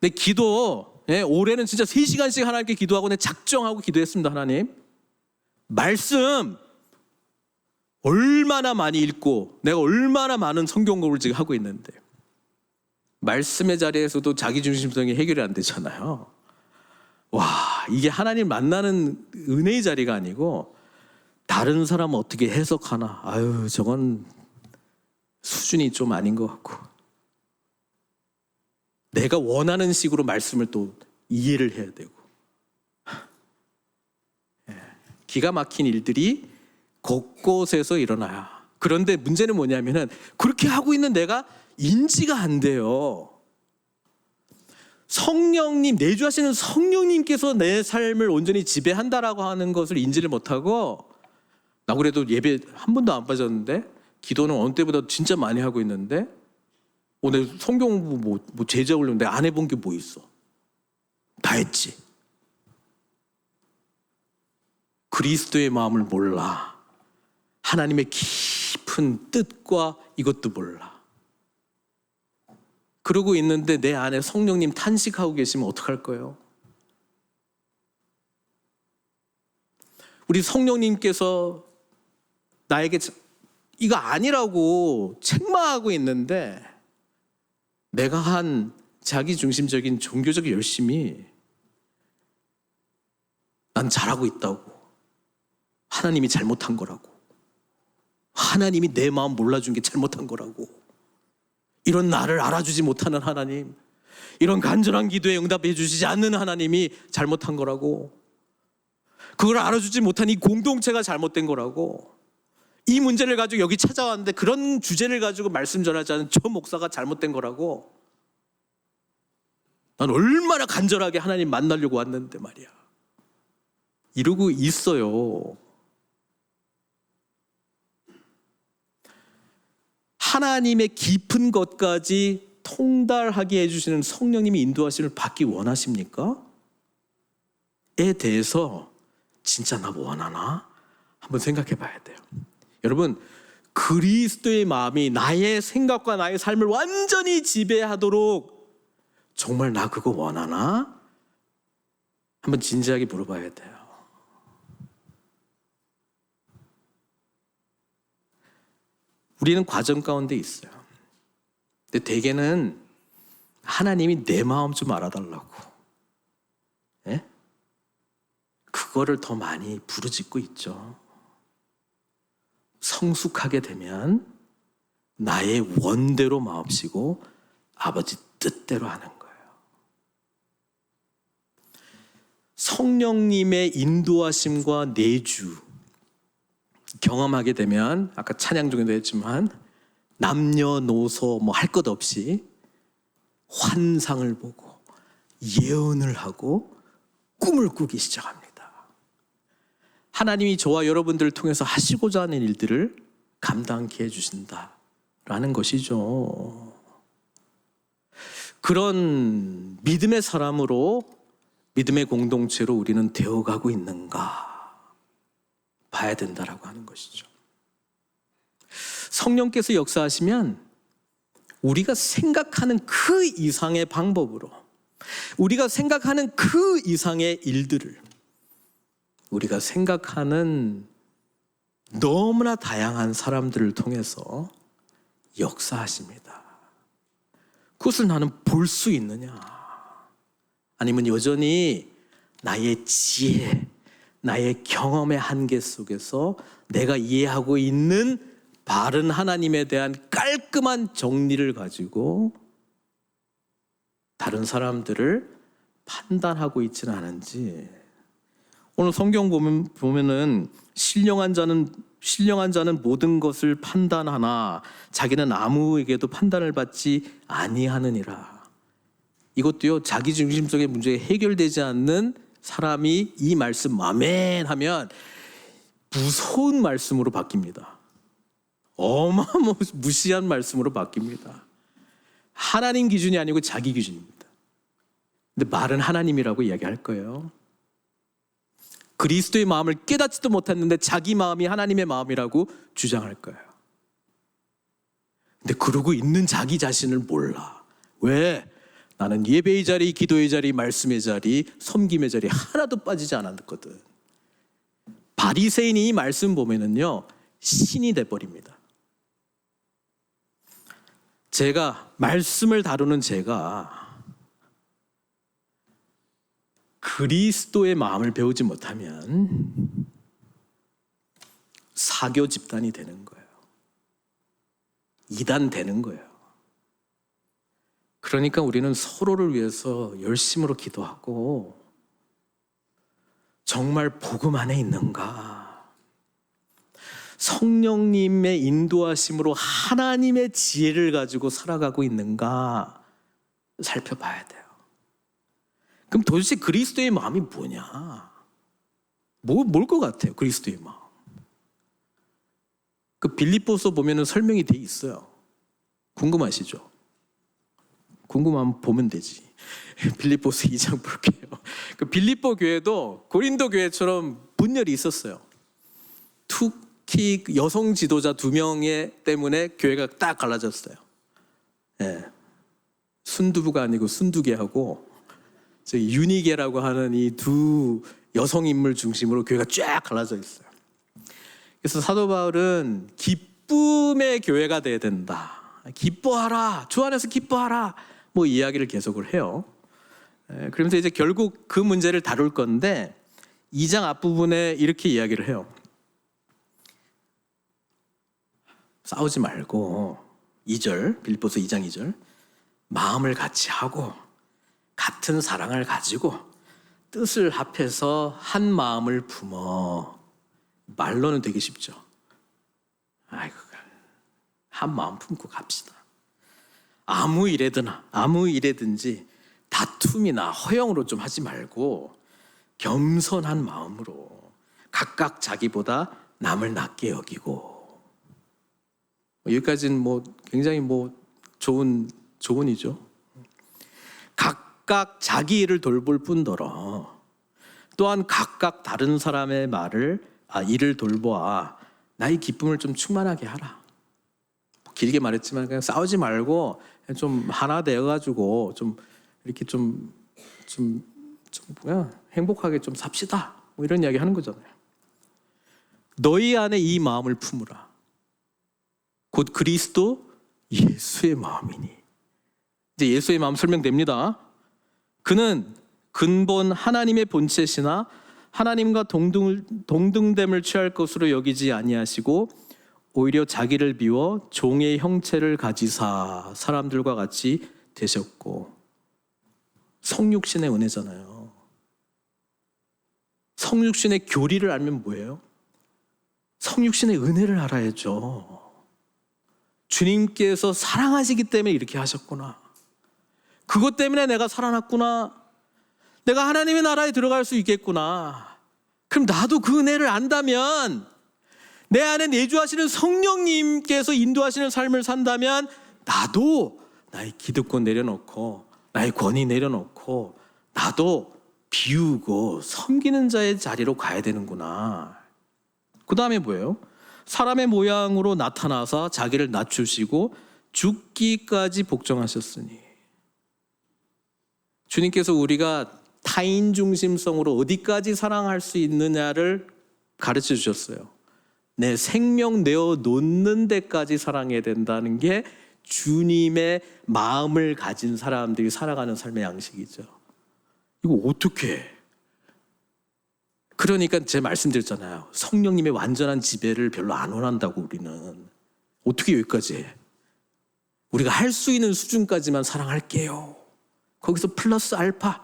내 기도 올해는 진짜 3시간씩 하나님께 기도하고 내 작정하고 기도했습니다. 하나님 말씀 얼마나 많이 읽고 내가 얼마나 많은 성경 공부를 지금 하고 있는데 말씀의 자리에서도 자기 중심성이 해결이 안 되잖아요. 와, 이게 하나님 만나는 은혜의 자리가 아니고 다른 사람은 어떻게 해석하나, 아유 저건 수준이 좀 아닌 것 같고 내가 원하는 식으로 말씀을 또 이해를 해야 되고 기가 막힌 일들이 곳곳에서 일어나요. 그런데 문제는 뭐냐면은 그렇게 하고 있는 내가 인지가 안 돼요. 성령님, 내주하시는 성령님께서 내 삶을 온전히 지배한다라고 하는 것을 인지를 못하고 나 그래도 예배 한 번도 안 빠졌는데 기도는 어느 때보다 진짜 많이 하고 있는데 오늘 성경 공부 뭐 제자 훈련 내가 안 해본 게 뭐 있어? 다 했지. 그리스도의 마음을 몰라. 하나님의 깊은 뜻과 이것도 몰라. 그러고 있는데 내 안에 성령님 탄식하고 계시면 어떡할 거예요? 우리 성령님께서 나에게 이거 아니라고 책망하고 있는데 내가 한 자기중심적인 종교적 열심이 난 잘하고 있다고, 하나님이 잘못한 거라고, 하나님이 내 마음 몰라준 게 잘못한 거라고, 이런 나를 알아주지 못하는 하나님, 이런 간절한 기도에 응답해 주시지 않는 하나님이 잘못한 거라고, 그걸 알아주지 못한 이 공동체가 잘못된 거라고, 이 문제를 가지고 여기 찾아왔는데 그런 주제를 가지고 말씀 전하지 않은 저 목사가 잘못된 거라고, 난 얼마나 간절하게 하나님 만나려고 왔는데 말이야, 이러고 있어요. 하나님의 깊은 것까지 통달하게 해주시는 성령님이 인도하심을 받기 원하십니까? 에 대해서 진짜 나 원하나? 한번 생각해 봐야 돼요. 여러분, 그리스도의 마음이 나의 생각과 나의 삶을 완전히 지배하도록 정말 나 그거 원하나? 한번 진지하게 물어봐야 돼요. 우리는 과정 가운데 있어요. 근데 대개는 하나님이 내 마음 좀 알아달라고, 예? 그거를 더 많이 부르짖고 있죠. 성숙하게 되면 나의 원대로 마옵시고 아버지 뜻대로 하는 거예요. 성령님의 인도하심과 내주 경험하게 되면 아까 찬양 중에도 했지만 남녀노소 뭐 할 것 없이 환상을 보고 예언을 하고 꿈을 꾸기 시작합니다. 하나님이 저와 여러분들을 통해서 하시고자 하는 일들을 감당케 해주신다라는 것이죠. 그런 믿음의 사람으로, 믿음의 공동체로 우리는 되어가고 있는가 봐야 된다라고 하는 것이죠. 성령께서 역사하시면 우리가 생각하는 그 이상의 방법으로, 우리가 생각하는 그 이상의 일들을, 우리가 생각하는 너무나 다양한 사람들을 통해서 역사하십니다. 그것을 나는 볼 수 있느냐? 아니면 여전히 나의 지혜, 나의 경험의 한계 속에서 내가 이해하고 있는 바른 하나님에 대한 깔끔한 정리를 가지고 다른 사람들을 판단하고 있지는 않은지. 오늘 성경 보면은 신령한 자는 모든 것을 판단하나 자기는 아무에게도 판단을 받지 아니하느니라. 이것도요, 자기중심적인 문제가 해결되지 않는 사람이 이 말씀 아멘 하면 무서운 말씀으로 바뀝니다. 어마무시한 말씀으로 바뀝니다. 하나님 기준이 아니고 자기 기준입니다. 근데 말은 하나님이라고 이야기할 거예요. 그리스도의 마음을 깨닫지도 못했는데 자기 마음이 하나님의 마음이라고 주장할 거예요. 근데 그러고 있는 자기 자신을 몰라. 왜? 나는 예배의 자리, 기도의 자리, 말씀의 자리, 섬김의 자리 하나도 빠지지 않았거든. 바리새인이 이 말씀 보면은요, 신이 돼버립니다. 제가 말씀을 다루는 제가 그리스도의 마음을 배우지 못하면 사교 집단이 되는 거예요. 이단 되는 거예요. 그러니까 우리는 서로를 위해서 열심으로 기도하고 정말 복음 안에 있는가, 성령님의 인도하심으로 하나님의 지혜를 가지고 살아가고 있는가 살펴봐야 돼요. 그럼 도대체 그리스도의 마음이 뭐냐? 뭘 것 같아요, 그리스도의 마음? 그 빌립보서 보면은 설명이 돼 있어요. 궁금하시죠? 궁금하면 보면 되지. 빌립보서 2장 볼게요. 그 빌립보 교회도 고린도 교회처럼 분열이 있었어요. 특히 여성 지도자 2명 때문에 교회가 딱 갈라졌어요. 예. 순두부가 아니고 순두개하고 윤희계라고 하는 이 두 여성 인물 중심으로 교회가 쫙 갈라져 있어요. 그래서 사도 바울은 기쁨의 교회가 돼야 된다. 기뻐하라. 주 안에서 기뻐하라. 뭐 이야기를 계속을 해요. 그러면서 이제 결국 그 문제를 다룰 건데 2장 앞부분에 이렇게 이야기를 해요. 싸우지 말고 2절, 빌립보서 2장 2절 마음을 같이 하고 같은 사랑을 가지고 뜻을 합해서 한 마음을 품어. 말로는 되게 쉽죠. 아이고, 한 마음 품고 갑시다. 아무 일에든지 다툼이나 허영으로 좀 하지 말고 겸손한 마음으로 각각 자기보다 남을 낮게 여기고. 여기까지는 뭐 굉장히 뭐 좋은 조언이죠. 각각 자기 일을 돌볼 뿐더러 또한 각각 다른 사람의 일을 돌보아 나의 기쁨을 좀 충만하게 하라. 길게 말했지만 그냥 싸우지 말고 좀 하나 되어가지고 좀 이렇게 좀 행복하게 좀 삽시다. 뭐 이런 이야기 하는 거잖아요. 너희 안에 이 마음을 품으라. 곧 그리스도 예수의 마음이니. 이제 예수의 마음 설명됩니다. 그는 근본 하나님의 본체시나 하나님과 동등됨을 취할 것으로 여기지 아니하시고 오히려 자기를 비워 종의 형체를 가지사 사람들과 같이 되셨고. 성육신의 은혜잖아요. 성육신의 교리를 알면 뭐예요? 성육신의 은혜를 알아야죠. 주님께서 사랑하시기 때문에 이렇게 하셨구나. 그것 때문에 내가 살아났구나. 내가 하나님의 나라에 들어갈 수 있겠구나. 그럼 나도 그 은혜를 안다면, 내 안에 내주하시는 성령님께서 인도하시는 삶을 산다면 나도 나의 기득권 내려놓고 나의 권위 내려놓고 나도 비우고 섬기는 자의 자리로 가야 되는구나. 그 다음에 뭐예요? 사람의 모양으로 나타나서 자기를 낮추시고 죽기까지 복종하셨으니. 주님께서 우리가 타인 중심성으로 어디까지 사랑할 수 있느냐를 가르쳐 주셨어요. 내 생명 내어 놓는 데까지 사랑해야 된다는 게 주님의 마음을 가진 사람들이 살아가는 삶의 양식이죠. 이거 어떻게 해? 그러니까 제가 말씀드렸잖아요. 성령님의 완전한 지배를 별로 안 원한다고. 우리는 어떻게 여기까지 해? 우리가 할 수 있는 수준까지만 사랑할게요. 거기서 플러스 알파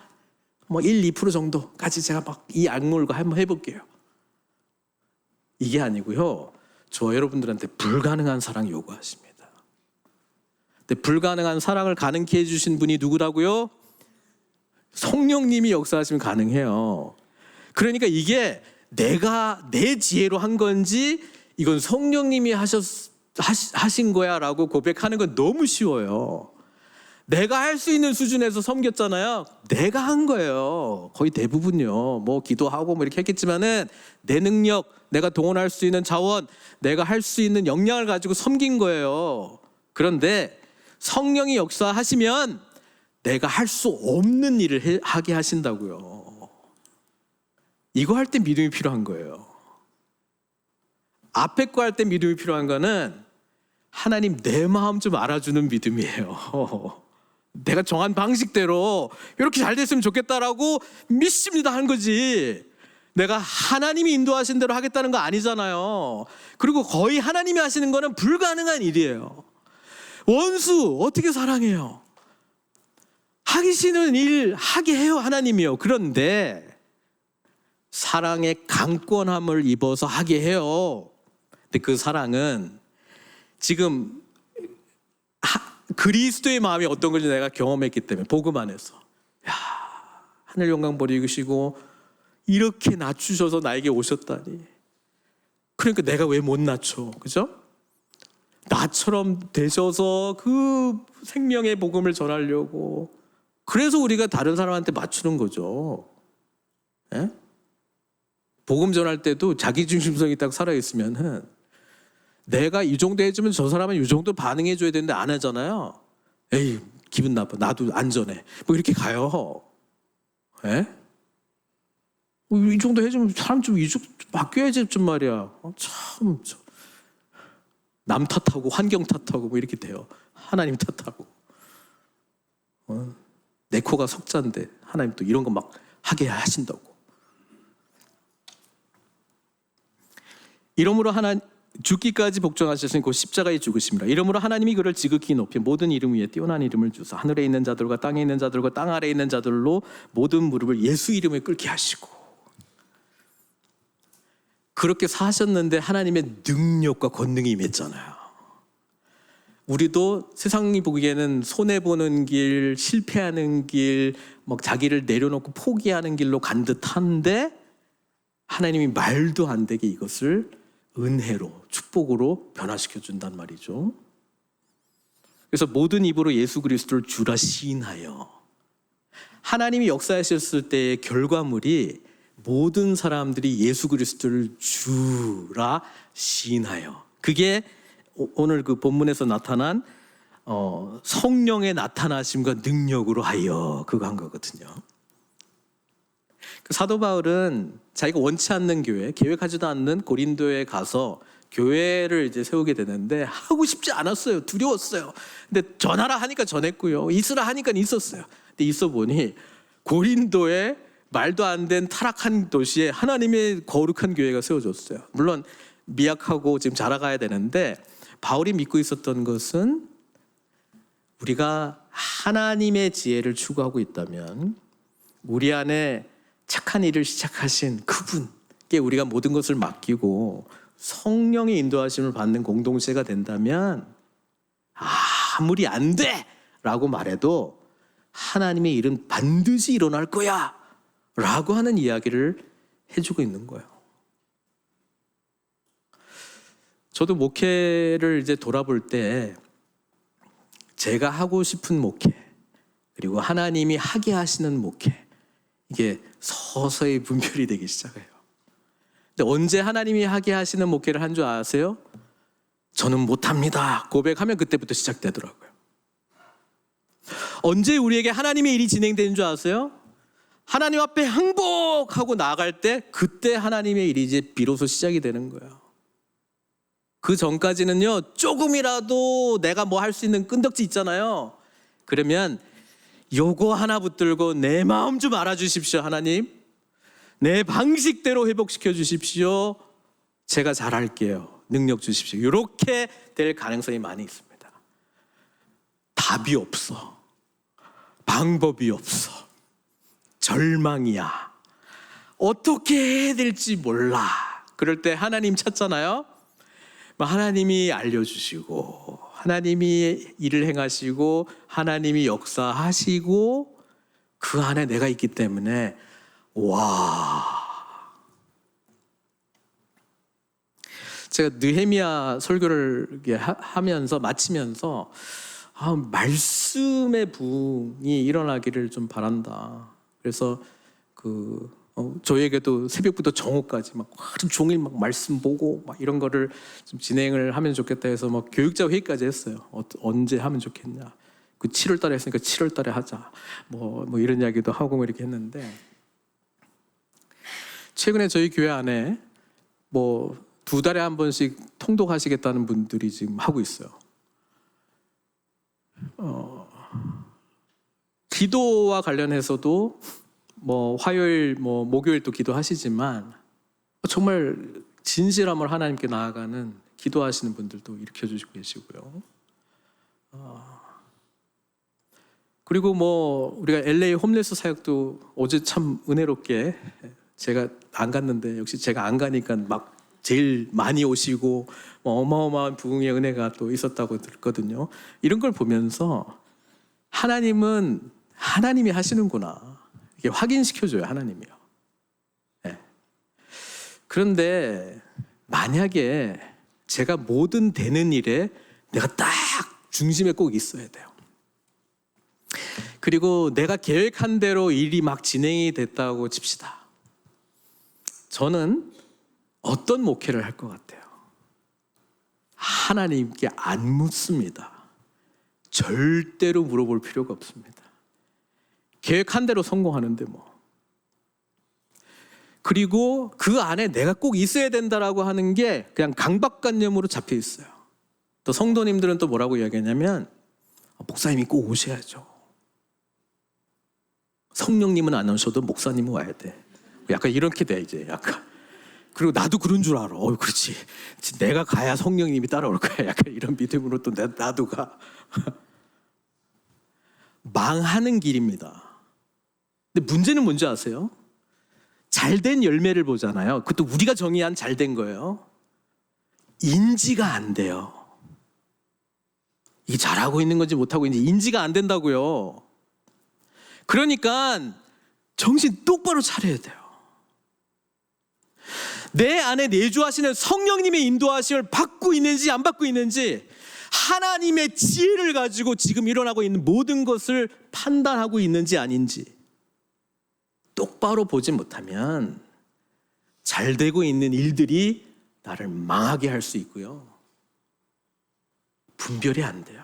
뭐 1, 2% 정도까지 제가 막 이 악물고 한번 해볼게요. 이게 아니고요. 저 여러분들한테 불가능한 사랑 요구하십니다. 근데 불가능한 사랑을 가능케 해주신 분이 누구라고요? 성령님이 역사하시면 가능해요. 그러니까 이게 내가 내 지혜로 한 건지 이건 성령님이 하신 거야 라고 고백하는 건 너무 쉬워요. 내가 할 수 있는 수준에서 섬겼잖아요. 내가 한 거예요. 거의 대부분요. 뭐 기도하고 뭐 이렇게 했겠지만은 내 능력, 내가 동원할 수 있는 자원, 내가 할 수 있는 역량을 가지고 섬긴 거예요. 그런데 성령이 역사하시면 내가 할 수 없는 일을 하게 하신다고요. 이거 할 때 믿음이 필요한 거예요. 앞에 거 할 때 믿음이 필요한 거는 하나님 내 마음 좀 알아주는 믿음이에요. 내가 정한 방식대로 이렇게 잘 됐으면 좋겠다라고 믿습니다 하는 거지. 내가 하나님이 인도하신 대로 하겠다는 거 아니잖아요. 그리고 거의 하나님이 하시는 거는 불가능한 일이에요. 원수 어떻게 사랑해요? 하기 싫은 일 하게 해요, 하나님이요. 그런데 사랑의 강권함을 입어서 하게 해요. 근데 그 사랑은 지금 그리스도의 마음이 어떤 건지 내가 경험했기 때문에, 복음 안에서 하늘 영광 버리시고 이렇게 낮추셔서 나에게 오셨다니. 그러니까 내가 왜 못 낮춰? 그죠? 나처럼 되셔서 그 생명의 복음을 전하려고. 그래서 우리가 다른 사람한테 맞추는 거죠. 예? 복음 전할 때도 자기 중심성이 딱 살아있으면 내가 이 정도 해주면 저 사람은 이 정도 반응해줘야 되는데 안 하잖아요. 에이, 기분 나빠. 나도 안전해. 뭐 이렇게 가요. 예? 이 정도 해주면 사람 좀 바뀌어야지 좀 말이야. 참, 남 탓하고 환경 탓하고 뭐 이렇게 돼요. 하나님 탓하고. 내 코가 석자인데 하나님 또 이런 거 막 하게 하신다고. 이러므로 죽기까지 복종하셨으니 곧 십자가에 죽으심이라. 이러므로 하나님이 그를 지극히 높이 모든 이름 위에 뛰어난 이름을 주사 하늘에 있는 자들과 땅에 있는 자들과 땅 아래에 있는 자들로 모든 무릎을 예수 이름에 꿇게 하시고. 그렇게 사셨는데 하나님의 능력과 권능이 임했잖아요. 우리도 세상이 보기에는 손해보는 길, 실패하는 길, 막 자기를 내려놓고 포기하는 길로 간 듯한데 하나님이 말도 안 되게 이것을 은혜로, 축복으로 변화시켜 준단 말이죠. 그래서 모든 입으로 예수 그리스도를 주라 시인하여. 하나님이 역사하셨을 때의 결과물이 모든 사람들이 예수 그리스도를 주라 시인하여. 그게 오늘 그 본문에서 나타난 성령의 나타나심과 능력으로 하여 그거 한 거거든요. 사도 바울은 자기가 원치 않는 교회, 계획하지도 않는 고린도에 가서 교회를 이제 세우게 되는데 하고 싶지 않았어요. 두려웠어요. 근데 전하라 하니까 전했고요. 있으라 하니까 있었어요. 근데 있어 보니 고린도에 말도 안 된 타락한 도시에 하나님의 거룩한 교회가 세워졌어요. 물론 미약하고 지금 자라가야 되는데 바울이 믿고 있었던 것은 우리가 하나님의 지혜를 추구하고 있다면 우리 안에 착한 일을 시작하신 그분께 우리가 모든 것을 맡기고 성령의 인도하심을 받는 공동체가 된다면 아무리 안 돼! 라고 말해도 하나님의 일은 반드시 일어날 거야! 라고 하는 이야기를 해주고 있는 거예요. 저도 목회를 이제 돌아볼 때 제가 하고 싶은 목회 그리고 하나님이 하게 하시는 목회 이게 서서히 분별이 되기 시작해요. 근데 언제 하나님이 하게 하시는 목회를 한 줄 아세요? 저는 못합니다 고백하면 그때부터 시작되더라고요. 언제 우리에게 하나님의 일이 진행되는 줄 아세요? 하나님 앞에 항복하고 나아갈 때 그때 하나님의 일이 이제 비로소 시작이 되는 거예요. 그 전까지는요 조금이라도 내가 뭐 할 수 있는 끈덕지 있잖아요. 그러면 요거 하나 붙들고 내 마음 좀 알아주십시오. 하나님 내 방식대로 회복시켜 주십시오. 제가 잘할게요. 능력 주십시오. 이렇게 될 가능성이 많이 있습니다. 답이 없어. 방법이 없어. 절망이야. 어떻게 해야 될지 몰라. 그럴 때 하나님 찾잖아요. 하나님이 알려주시고 하나님이 일을 행하시고 하나님이 역사하시고 그 안에 내가 있기 때문에 와. 제가 느헤미야 설교를 하면서 마치면서 말씀의 부흥이 일어나기를 좀 바란다. 그래서 저에게도 새벽부터 정오까지 막 하루 종일 막 말씀 보고 막 이런 거를 좀 진행을 하면 좋겠다 해서 막 교육자 회의까지 했어요. 언제 하면 좋겠냐. 그 7월 달에 했으니까 7월 달에 하자. 뭐 이런 이야기도 하고 이렇게 했는데 최근에 저희 교회 안에 2달에 한 번씩 통독하시겠다는 분들이 지금 하고 있어요. 기도와 관련해서도 화요일, 목요일 또 기도하시지만 정말 진실함을 하나님께 나아가는 기도하시는 분들도 일으켜주시고 계시고요. 그리고 우리가 LA 홈레스 사역도 어제 참 은혜롭게 제가 안 갔는데 역시 제가 안 가니까 막 제일 많이 오시고 어마어마한 부흥의 은혜가 또 있었다고 들었거든요. 이런 걸 보면서 하나님은 하나님이 하시는구나. 이게 확인시켜줘요, 하나님이요. 네. 그런데 만약에 제가 모든 되는 일에 내가 딱 중심에 꼭 있어야 돼요. 그리고 내가 계획한 대로 일이 막 진행이 됐다고 칩시다. 저는 어떤 목회를 할 것 같아요? 하나님께 안 묻습니다. 절대로 물어볼 필요가 없습니다. 계획한 대로 성공하는데 뭐. 그리고 그 안에 내가 꼭 있어야 된다라고 하는 게 그냥 강박관념으로 잡혀 있어요. 또 성도님들은 또 뭐라고 이야기하냐면 목사님이 꼭 오셔야죠. 성령님은 안 오셔도 목사님은 와야 돼. 약간 이렇게 돼 이제 약간. 그리고 나도 그런 줄 알아. 그렇지. 내가 가야 성령님이 따라올 거야. 약간 이런 믿음으로 또 나도 가. 망하는 길입니다. 근데 문제는 뭔지 아세요? 잘된 열매를 보잖아요. 그것도 우리가 정의한 잘된 거예요. 인지가 안 돼요. 이게 잘하고 있는 건지 못하고 있는지 인지가 안 된다고요. 그러니까 정신 똑바로 차려야 돼요. 내 안에 내주하시는 성령님의 인도하심을 받고 있는지 안 받고 있는지, 하나님의 지혜를 가지고 지금 일어나고 있는 모든 것을 판단하고 있는지 아닌지 똑바로 보지 못하면 잘 되고 있는 일들이 나를 망하게 할 수 있고요. 분별이 안 돼요.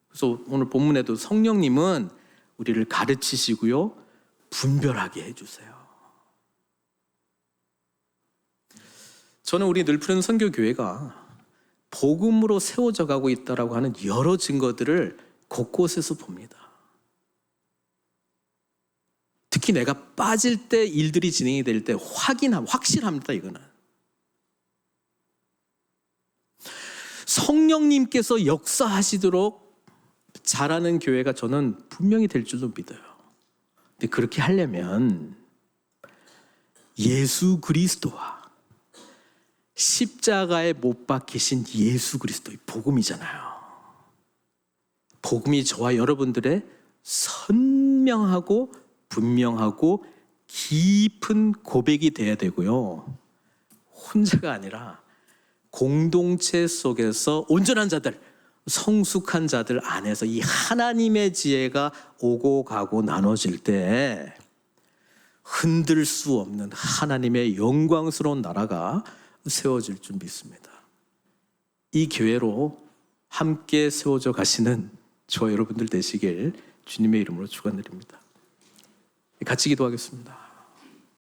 그래서 오늘 본문에도 성령님은 우리를 가르치시고요, 분별하게 해주세요. 저는 우리 늘푸른 선교교회가 복음으로 세워져 가고 있다라고 하는 여러 증거들을 곳곳에서 봅니다. 특히 내가 빠질 때 일들이 진행이 될 때 확실합니다. 이거는 성령님께서 역사하시도록 잘하는 교회가 저는 분명히 될 줄로 믿어요. 근데 그렇게 하려면 예수 그리스도와 십자가에 못 박히신 예수 그리스도의 복음이잖아요. 복음이 저와 여러분들의 선명하고 분명하고 깊은 고백이 돼야 되고요. 혼자가 아니라 공동체 속에서 온전한 자들, 성숙한 자들 안에서 이 하나님의 지혜가 오고 가고 나눠질 때 흔들 수 없는 하나님의 영광스러운 나라가 세워질 줄 믿습니다. 이 교회로 함께 세워져 가시는 저와 여러분들 되시길 주님의 이름으로 축원드립니다. 같이 기도하겠습니다.